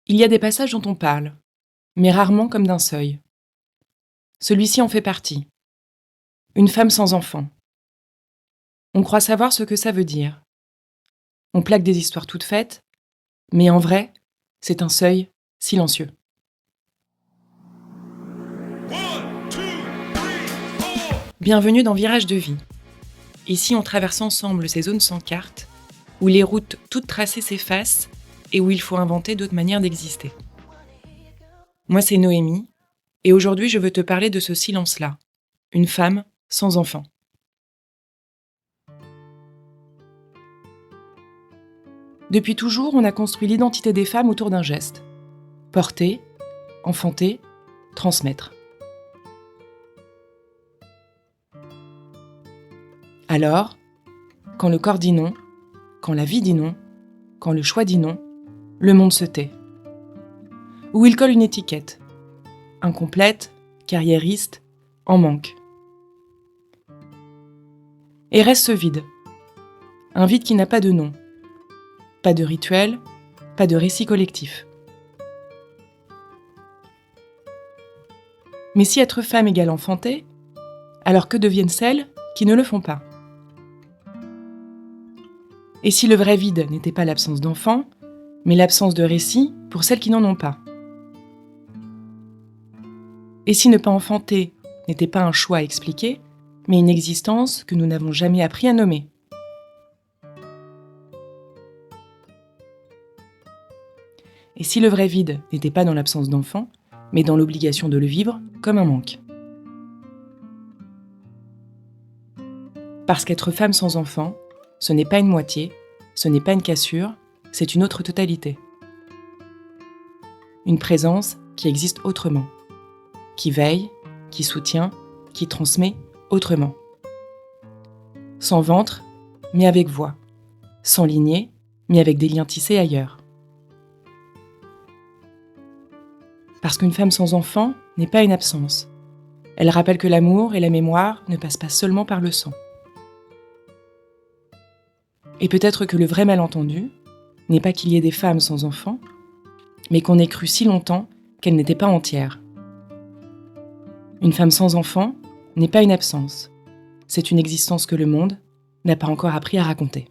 Il y a des passages dont on parle, mais rarement comme d'un seuil. Celui-ci en fait partie. Une femme sans enfant. On croit savoir ce que ça veut dire. On plaque des histoires toutes faites, mais en vrai, c'est un seuil silencieux. Bienvenue dans Virage de vie. Ici, on traverse ensemble ces zones sans carte, où les routes toutes tracées s'effacent et où il faut inventer d'autres manières d'exister. Moi, c'est Noémie, et aujourd'hui, je veux te parler de ce silence-là, une femme sans enfant. Depuis toujours, on a construit l'identité des femmes autour d'un geste. Porter, enfanter, transmettre. Alors, quand le corps dit non, quand la vie dit non, quand le choix dit non, le monde se tait. Ou il colle une étiquette. Incomplète, carriériste, en manque. Et reste ce vide. Un vide qui n'a pas de nom. Pas de rituel, pas de récit collectif. Mais si être femme égale enfanter, alors que deviennent celles qui ne le font pas ? Et si le vrai vide n'était pas l'absence d'enfants, mais l'absence de récit pour celles qui n'en ont pas ? Et si ne pas enfanter n'était pas un choix à expliquer, mais une existence que nous n'avons jamais appris à nommer ? Et si le vrai vide n'était pas dans l'absence d'enfants, mais dans l'obligation de le vivre comme un manque ? Parce qu'être femme sans enfant, ce n'est pas une moitié, ce n'est pas une cassure, c'est une autre totalité. Une présence qui existe autrement, qui veille, qui soutient, qui transmet autrement. Sans ventre, mais avec voix. Sans lignée, mais avec des liens tissés ailleurs. Parce qu'une femme sans enfant n'est pas une absence. Elle rappelle que l'amour et la mémoire ne passent pas seulement par le sang. Et peut-être que le vrai malentendu n'est pas qu'il y ait des femmes sans enfants, mais qu'on ait cru si longtemps qu'elles n'étaient pas entières. Une femme sans enfant n'est pas une absence. C'est une existence que le monde n'a pas encore appris à raconter.